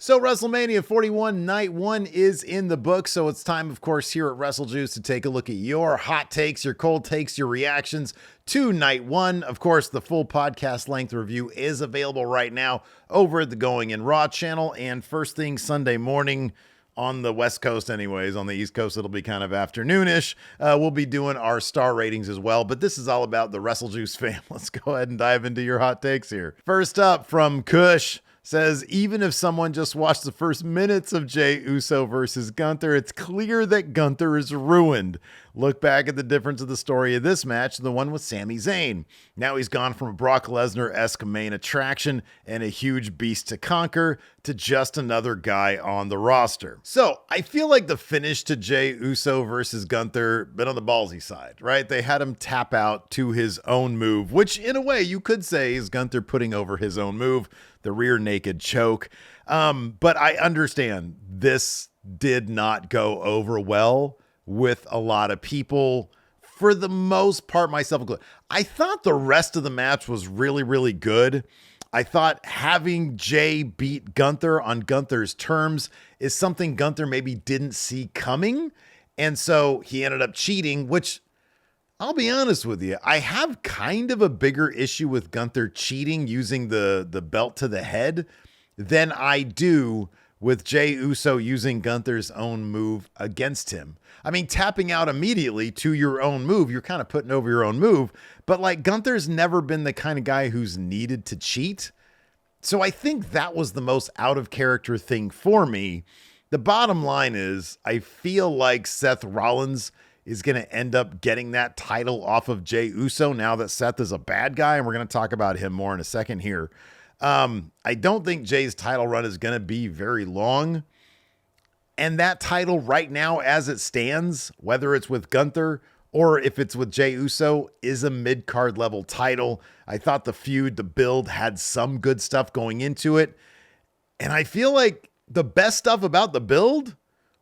So Wrestlemania 41 Night 1 is in the book, so it's time, of course, here at WrestleJuice to take a look at your hot takes, your cold takes, your reactions to Night 1. Of course, the full podcast length review is available right now over at the Going in Raw channel, and first thing Sunday morning on the West Coast anyways, on the East Coast it'll be kind of afternoonish, we'll be doing our star ratings as well, but this is all about the WrestleJuice fam. Let's go ahead and dive into your hot takes here. First up from Kush. Says, even if someone just watched the first minutes of Jey Uso versus Gunther, it's clear that Gunther is ruined. Look back at the difference of the story of this match, the one with Sami Zayn. Now he's gone from a Brock Lesnar-esque main attraction and a huge beast to conquer to just another guy on the roster. So I feel like the finish to Jey Uso versus Gunther been on the ballsy side, right? They had him tap out to his own move, which in a way you could say is Gunther putting over his own move, the rear naked choke. But I understand this did not go over well with a lot of people. For the most part, myself included, I thought the rest of the match was really, really good. I thought having Jey beat Gunther on Gunther's terms is something Gunther maybe didn't see coming. And so he ended up cheating, which I'll be honest with you, I have kind of a bigger issue with Gunther cheating using the belt to the head than I do with Jey Uso using Gunther's own move against him. I mean, tapping out immediately to your own move, you're kind of putting over your own move, but like Gunther's never been the kind of guy who's needed to cheat. So I think that was the most out of character thing for me. The bottom line is I feel like Seth Rollins is going to end up getting that title off of Jey Uso now that Seth is a bad guy, and we're going to talk about him more in a second here. I don't think Jay's title run is going to be very long. And that title right now, as it stands, whether it's with Gunther or if it's with Jey Uso, is a mid-card level title. I thought the feud, the build had some good stuff going into it. And I feel like the best stuff about the build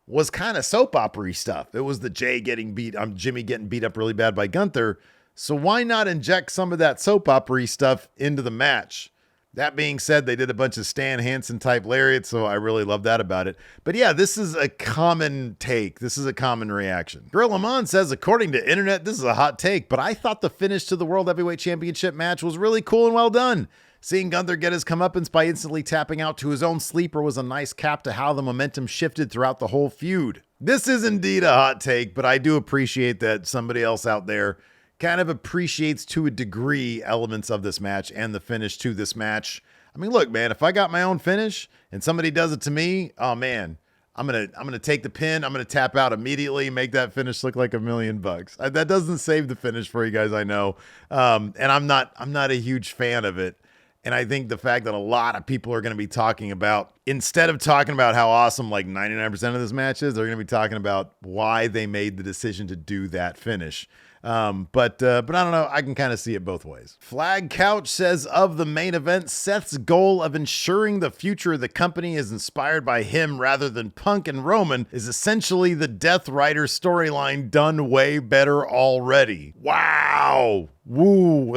was kind of soap opera-y stuff. It was the Jimmy getting beat up really bad by Gunther. So why not inject some of that soap opera-y stuff into the match? That being said, they did a bunch of Stan Hansen type lariats, so I really love that about it. But yeah, this is a common take. This is a common reaction. Girlan says, according to internet, this is a hot take, but I thought the finish to the World Heavyweight Championship match was really cool and well done. Seeing Gunther get his comeuppance by instantly tapping out to his own sleeper was a nice cap to how the momentum shifted throughout the whole feud. This is indeed a hot take, but I do appreciate that somebody else out there kind of appreciates to a degree elements of this match and the finish to this match. I mean, look, man, if I got my own finish and somebody does it to me, oh man, I'm gonna take the pin. I'm gonna tap out immediately, make that finish look like $1 million. That doesn't save the finish for you guys, I know. And I'm not a huge fan of it. And I think the fact that a lot of people are going to be talking about, instead of talking about how awesome like 99% of this match is, they're going to be talking about why they made the decision to do that finish. But I don't know. I can kind of see it both ways. Flag Couch says, of the main event, Seth's goal of ensuring the future of the company is inspired by him rather than Punk and Roman is essentially the Death Rider storyline done way better already. Wow. Woo.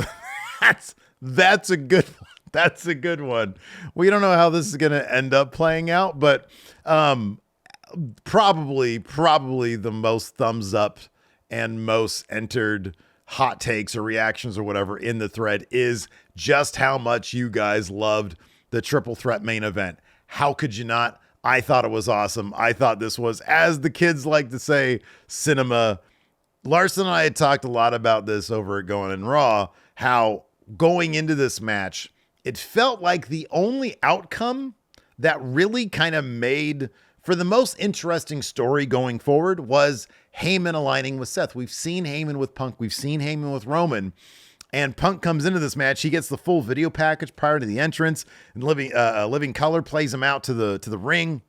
That's a good one. That's a good one. We don't know how this is going to end up playing out, but probably the most thumbs up and most entered hot takes or reactions or whatever in the thread is just how much you guys loved the triple threat main event. How could you not? I thought it was awesome. I thought this was, as the kids like to say, cinema. Larson and I had talked a lot about this over at Going in Raw, how going into this match, it felt like the only outcome that really kind of made for the most interesting story going forward was Heyman aligning with Seth. We've seen Heyman with Punk. We've seen Heyman with Roman. And Punk comes into this match. He gets the full video package prior to the entrance. And Living Color plays him out to the ring.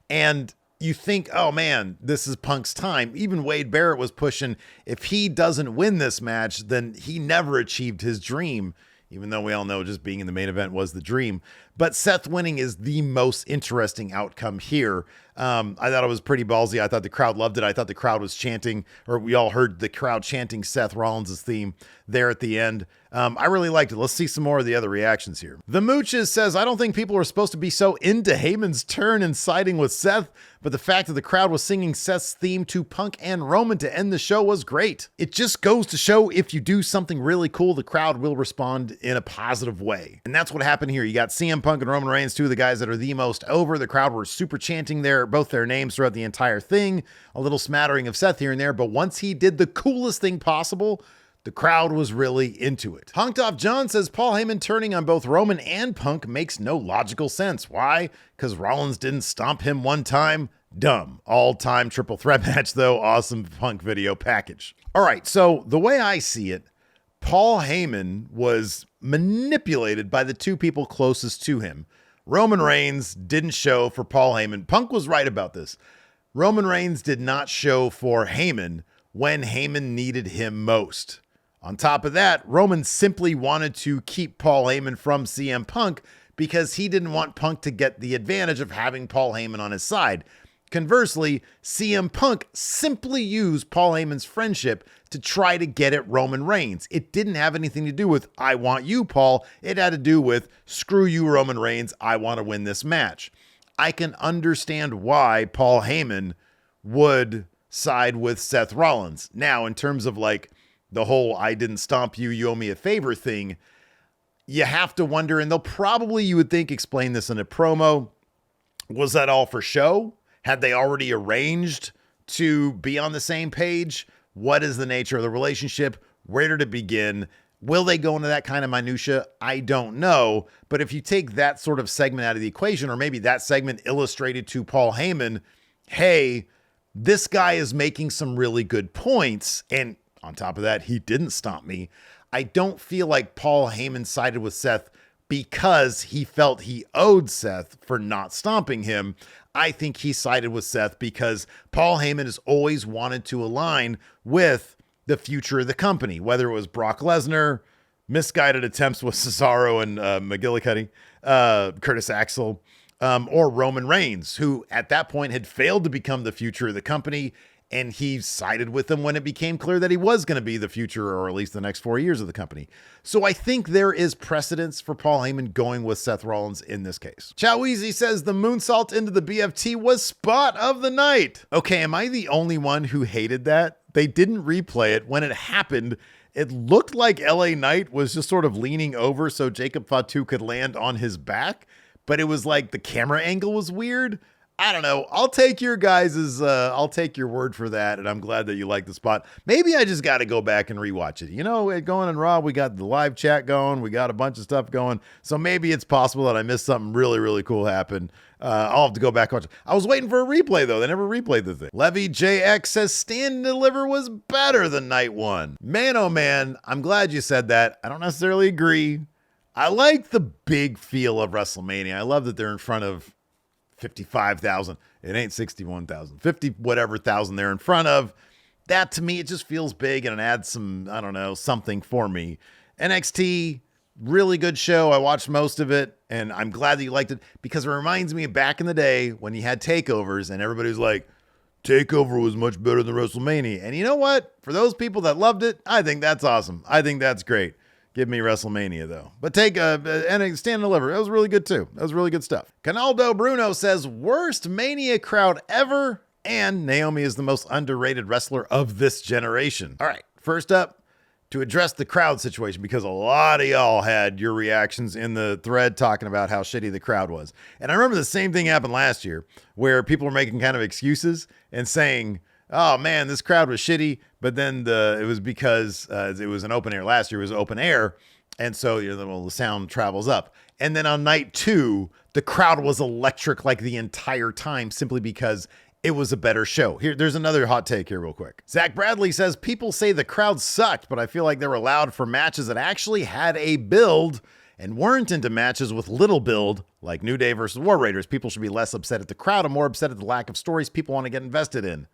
And you think, oh man, this is Punk's time. Even Wade Barrett was pushing, if he doesn't win this match, then he never achieved his dream. Even though we all know just being in the main event was the dream. but Seth winning is the most interesting outcome here. I thought it was pretty ballsy. I thought the crowd loved it. I thought the crowd was chanting, or we all heard the crowd chanting Seth Rollins' theme there at the end. I really liked it. Let's see some more of the other reactions here. The Mooches says, I don't think people are supposed to be so into Heyman's turn and siding with Seth, but the fact that the crowd was singing Seth's theme to Punk and Roman to end the show was great. It just goes to show if you do something really cool, the crowd will respond in a positive way. And that's what happened here. You got CM Punk and Roman Reigns, two of the guys that are the most over. The crowd were super chanting both their names throughout the entire thing. A little smattering of Seth here and there, but once he did the coolest thing possible, the crowd was really into it. Honked Off John says Paul Heyman turning on both Roman and Punk makes no logical sense. Why? Because Rollins didn't stomp him one time? Dumb. All-time triple threat match, though. Awesome Punk video package. All right, so the way I see it, Paul Heyman was manipulated by the two people closest to him. Roman Reigns didn't show for Paul Heyman. Punk was right about this. Roman Reigns did not show for Heyman when Heyman needed him most. On top of that, Roman simply wanted to keep Paul Heyman from CM Punk because he didn't want Punk to get the advantage of having Paul Heyman on his side. Conversely, CM Punk simply used Paul Heyman's friendship to try to get at Roman Reigns. It didn't have anything to do with, I want you, Paul. It had to do with, screw you, Roman Reigns. I want to win this match. I can understand why Paul Heyman would side with Seth Rollins. Now, in terms of like the whole I didn't stomp you, you owe me a favor thing, you have to wonder, and they'll probably, you would think, explain this in a promo. Was that all for show? Had they already arranged to be on the same page? What is the nature of the relationship? Where did it begin? Will they go into that kind of minutia? I don't know. But if you take that sort of segment out of the equation, or maybe that segment illustrated to Paul Heyman, hey, this guy is making some really good points, and on top of that, he didn't stomp me. I don't feel like Paul Heyman sided with Seth because he felt he owed Seth for not stomping him. I think he sided with Seth because Paul Heyman has always wanted to align with the future of the company, whether it was Brock Lesnar, misguided attempts with Cesaro and McGillicuddy, Curtis Axel, or Roman Reigns, who at that point had failed to become the future of the company. And he sided with them when it became clear that he was going to be the future, or at least the next 4 years of the company. So I think there is precedence for Paul Heyman going with Seth Rollins in this case. Choweezy says the moonsault into the BFT was spot of the night. Okay, am I the only one who hated that? They didn't replay it. When it happened, it looked like LA Knight was just sort of leaning over so Jacob Fatu could land on his back, but it was like the camera angle was weird. I don't know. I'll take your I'll take your word for that. And I'm glad that you like the spot. Maybe I just got to go back and rewatch it. You know, going on Raw, we got the live chat going. We got a bunch of stuff going. So maybe it's possible that I missed something really, really cool happen. I'll have to go back and watch it. I was waiting for a replay though. They never replayed the thing. Levy JX says Stand and Deliver was better than night one. Man, oh man. I'm glad you said that. I don't necessarily agree. I like the big feel of WrestleMania. I love that they're in front of 55,000. It ain't 61,000. 50 whatever thousand they're in front of. That to me, it just feels big and it adds some, I don't know, something for me. NXT, really good show. I watched most of it and I'm glad that you liked it because it reminds me of back in the day when you had takeovers and everybody was like, TakeOver was much better than WrestleMania. And you know what? For those people that loved it, I think that's awesome. I think that's great. Give me WrestleMania, though. But take and Stand and Deliver. That was really good, too. That was really good stuff. Canaldo Bruno says, worst Mania crowd ever. And Naomi is the most underrated wrestler of this generation. All right, first up, to address the crowd situation, because a lot of y'all had your reactions in the thread talking about how shitty the crowd was. And I remember the same thing happened last year, where people were making kind of excuses and saying, oh man, this crowd was shitty. But then it was because it was an open air. Last year it was open air. And so the sound travels up. And then on night two, the crowd was electric like the entire time simply because it was a better show. There's another hot take here real quick. Zach Bradley says, people say the crowd sucked, but I feel like they were loud for matches that actually had a build and weren't into matches with little build, like New Day versus War Raiders. People should be less upset at the crowd and more upset at the lack of stories people want to get invested in.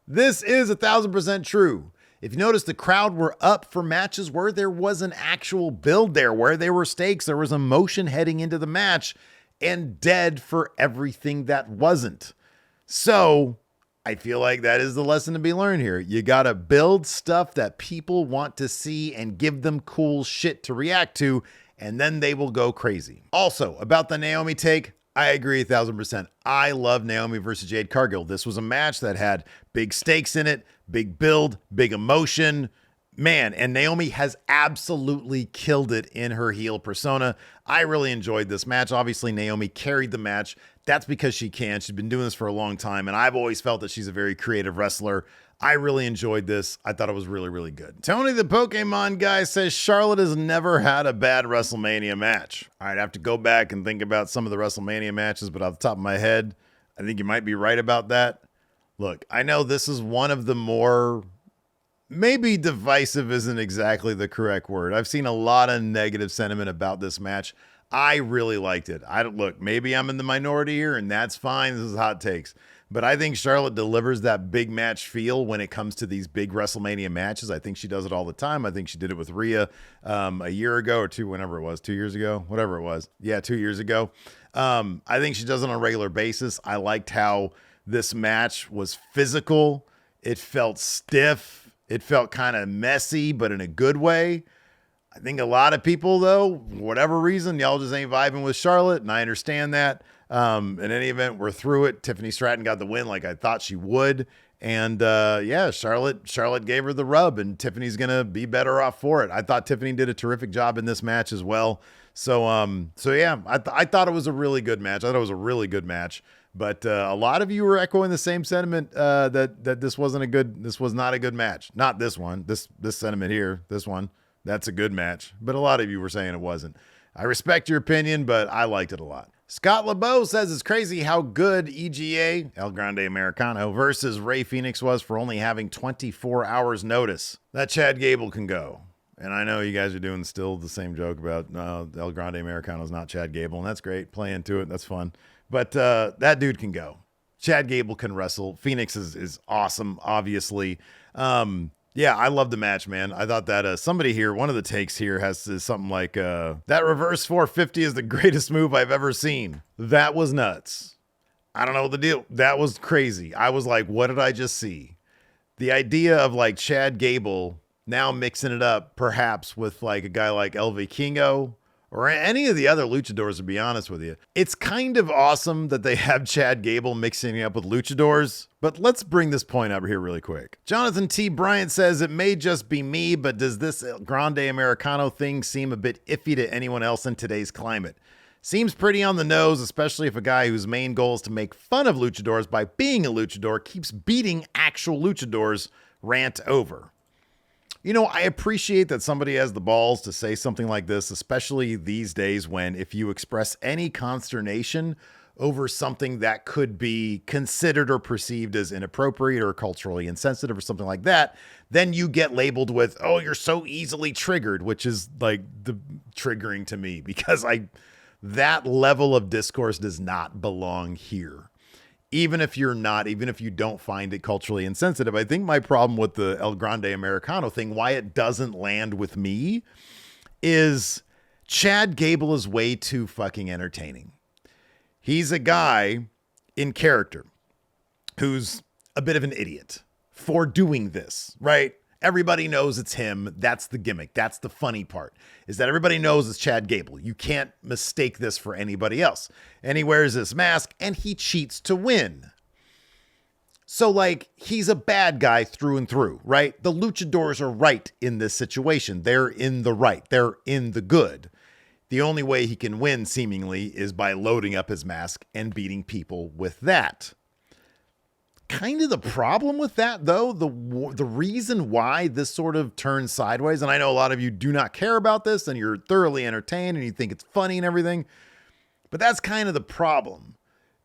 This is 1,000% true. If you notice, the crowd were up for matches where there was an actual build there, where there were stakes, there was emotion heading into the match, and dead for everything that wasn't. So I feel like that is the lesson to be learned here. You got to build stuff that people want to see and give them cool shit to react to, and then they will go crazy. Also, about the Naomi take, I agree 1,000%. I love Naomi versus Jade Cargill. This was a match that had big stakes in it, big build, big emotion. Man, and Naomi has absolutely killed it in her heel persona. I really enjoyed this match. Obviously, Naomi carried the match. That's because she can. She's been doing this for a long time, and I've always felt that she's a very creative wrestler. I really enjoyed this. I thought it was really, really good. Tony the Pokemon guy says Charlotte has never had a bad WrestleMania match. All right, I have to go back and think about some of the WrestleMania matches, but off the top of my head, I think you might be right about that. Look, I know this is one of the more, maybe divisive isn't exactly the correct word. I've seen a lot of negative sentiment about this match. I really liked it. Look, maybe I'm in the minority here, and that's fine. This is hot takes. But I think Charlotte delivers that big match feel when it comes to these big WrestleMania matches. I think she does it all the time. I think she did it with Rhea a year ago or two, whenever it was, 2 years ago, whatever it was. Yeah, 2 years ago. I think she does it on a regular basis. I liked how this match was physical. It felt stiff. It felt kind of messy, but in a good way. I think a lot of people, though, for whatever reason, y'all just ain't vibing with Charlotte, and I understand that. In any event, we're through it. Tiffany Stratton got the win like I thought she would. And yeah, Charlotte gave her the rub, and Tiffany's going to be better off for it. I thought Tiffany did a terrific job in this match as well. So yeah, I thought it was a really good match. I thought it was a really good match. But a lot of you were echoing the same sentiment that this was not a good match. Not this one, this sentiment here, this one. That's a good match. But a lot of you were saying it wasn't. I respect your opinion, but I liked it a lot. Scott LeBeau says it's crazy how good EGA, El Grande Americano, versus Ray Phoenix was for only having 24 hours notice. That Chad Gable can go. And I know you guys are doing still the same joke about El Grande Americano is not Chad Gable, and that's great. Play into it. That's fun. But that dude can go. Chad Gable can wrestle. Phoenix is awesome, obviously. Yeah, I love the match, man. I thought that somebody here, one of the takes here is something like, that reverse 450 is the greatest move I've ever seen. That was nuts. I don't know the deal. That was crazy. I was like, what did I just see? The idea of like Chad Gable now mixing it up perhaps with like a guy like El Vikingo or any of the other luchadors, to be honest with you. It's kind of awesome that they have Chad Gable mixing it up with luchadors, but let's bring this point up here really quick. Jonathan T. Bryant says, it may just be me, but does this Grande Americano thing seem a bit iffy to anyone else in today's climate? Seems pretty on the nose, especially if a guy whose main goal is to make fun of luchadors by being a luchador keeps beating actual luchadors rant over. You know, I appreciate that somebody has the balls to say something like this, especially these days when if you express any consternation over something that could be considered or perceived as inappropriate or culturally insensitive or something like that, then you get labeled with, oh, you're so easily triggered, which is like the triggering to me because that level of discourse does not belong here. Even if you don't find it culturally insensitive. I think my problem with the El Grande Americano thing, why it doesn't land with me, is Chad Gable is way too fucking entertaining. He's a guy in character who's a bit of an idiot for doing this, right? Everybody knows it's him. That's the gimmick. That's the funny part, is that everybody knows it's Chad Gable. You can't mistake this for anybody else. And he wears this mask and he cheats to win. So like, he's a bad guy through and through, right? The luchadors are right in this situation. They're in the right. They're in the good. The only way he can win seemingly is by loading up his mask and beating people with that. Kind of the problem with that, though, the reason why this sort of turns sideways, and I know a lot of you do not care about this and you're thoroughly entertained and you think it's funny and everything, but that's kind of the problem,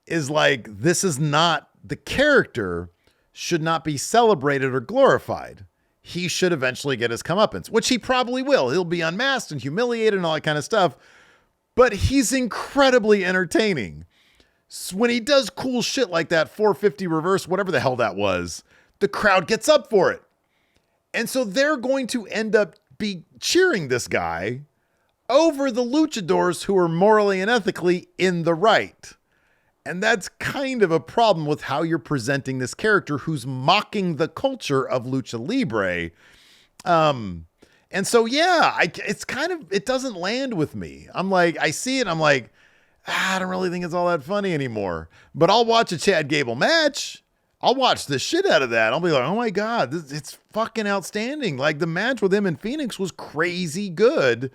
is like, this is not, the character should not be celebrated or glorified. He should eventually get his comeuppance, which he probably will. He'll be unmasked and humiliated and all that kind of stuff, but he's incredibly entertaining. So when he does cool shit like that 450 reverse, whatever the hell that was, the crowd gets up for it. And so they're going to end up be cheering this guy over the luchadors who are morally and ethically in the right. And that's kind of a problem with how you're presenting this character who's mocking the culture of lucha libre. And so, yeah, it doesn't land with me. I'm like, I see it. I'm like, I don't really think it's all that funny anymore, but I'll watch a Chad Gable match. I'll watch the shit out of that. I'll be like, oh my God, it's fucking outstanding. Like the match with him in Phoenix was crazy good.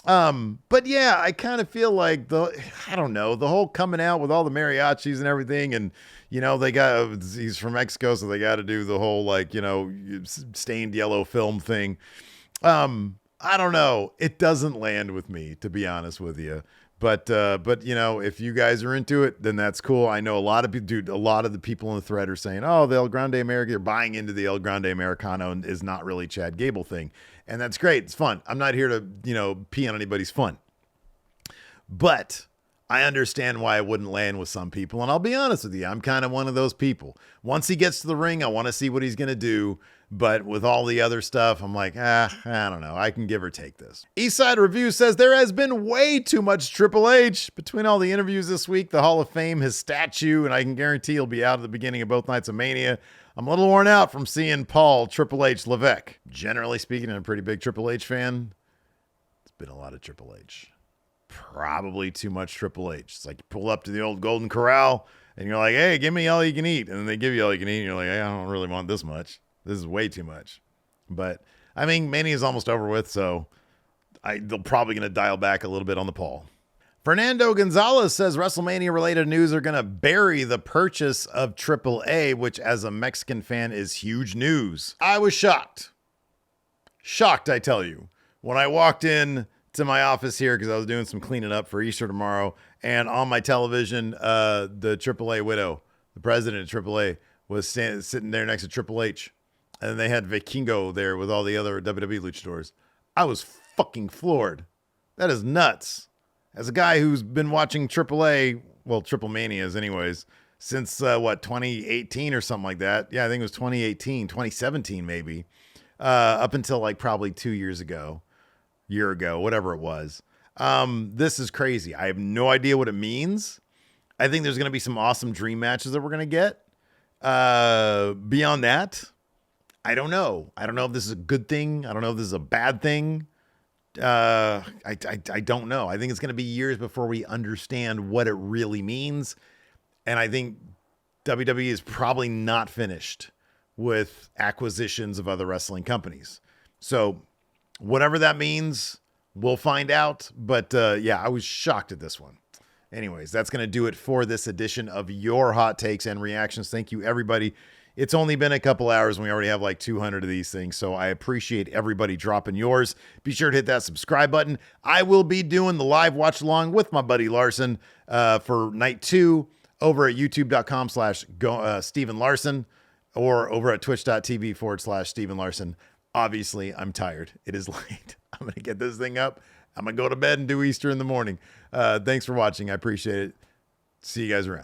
But yeah, I kind of feel like the whole coming out with all the mariachis and everything. And, he's from Mexico, so they got to do the whole, stained yellow film thing. I don't know. It doesn't land with me, to be honest with you. But if you guys are into it, then that's cool. I know a lot of the people in the thread are saying, oh, the El Grande Americano, they're buying into the El Grande Americano and is not really Chad Gable thing. And that's great. It's fun. I'm not here to, pee on anybody's fun. But I understand why it wouldn't land with some people. And I'll be honest with you, I'm kind of one of those people. Once he gets to the ring, I want to see what he's going to do. But with all the other stuff, I'm like, I don't know. I can give or take this. Eastside Review says there has been way too much Triple H. Between all the interviews this week, the Hall of Fame, his statue, and I can guarantee he'll be out at the beginning of both nights of Mania. I'm a little worn out from seeing Paul Triple H Levesque. Generally speaking, I'm a pretty big Triple H fan. It's been a lot of Triple H. Probably too much Triple H. It's like you pull up to the old Golden Corral and you're like, hey, give me all you can eat. And then they give you all you can eat. And you're like, hey, I don't really want this much. This is way too much. But I mean, Mania is almost over with, so they're probably going to dial back a little bit on the Paul. Fernando Gonzalez says WrestleMania related news are going to bury the purchase of AAA, which as a Mexican fan is huge news. I was shocked. Shocked, I tell you. When I walked in to my office here, because I was doing some cleaning up for Easter tomorrow, and on my television, the AAA widow, the president of AAA, was sitting there next to Triple H. And then they had Vikingo there with all the other WWE luchadors. I was fucking floored. That is nuts. As a guy who's been watching AAA, well, Triple Manias anyways, since 2018 or something like that. Yeah, I think it was 2018, 2017 maybe. Up until like probably 2 years ago, year ago, whatever it was. This is crazy. I have no idea what it means. I think there's going to be some awesome dream matches that we're going to get. Beyond that, I don't know. I don't know if this is a good thing. I don't know if this is a bad thing. I don't know. I think it's going to be years before we understand what it really means. And I think WWE is probably not finished with acquisitions of other wrestling companies. So whatever that means, we'll find out. But yeah, I was shocked at this one. Anyways, that's going to do it for this edition of Your Hot Takes and Reactions. Thank you, everybody. It's only been a couple hours and we already have like 200 of these things. So I appreciate everybody dropping yours. Be sure to hit that subscribe button. I will be doing the live watch along with my buddy Larson for night 2 over at youtube.com/Steven Larson or over at twitch.tv/Steven Larson. Obviously, I'm tired. It is late. I'm going to get this thing up. I'm going to go to bed and do Easter in the morning. Thanks for watching. I appreciate it. See you guys around.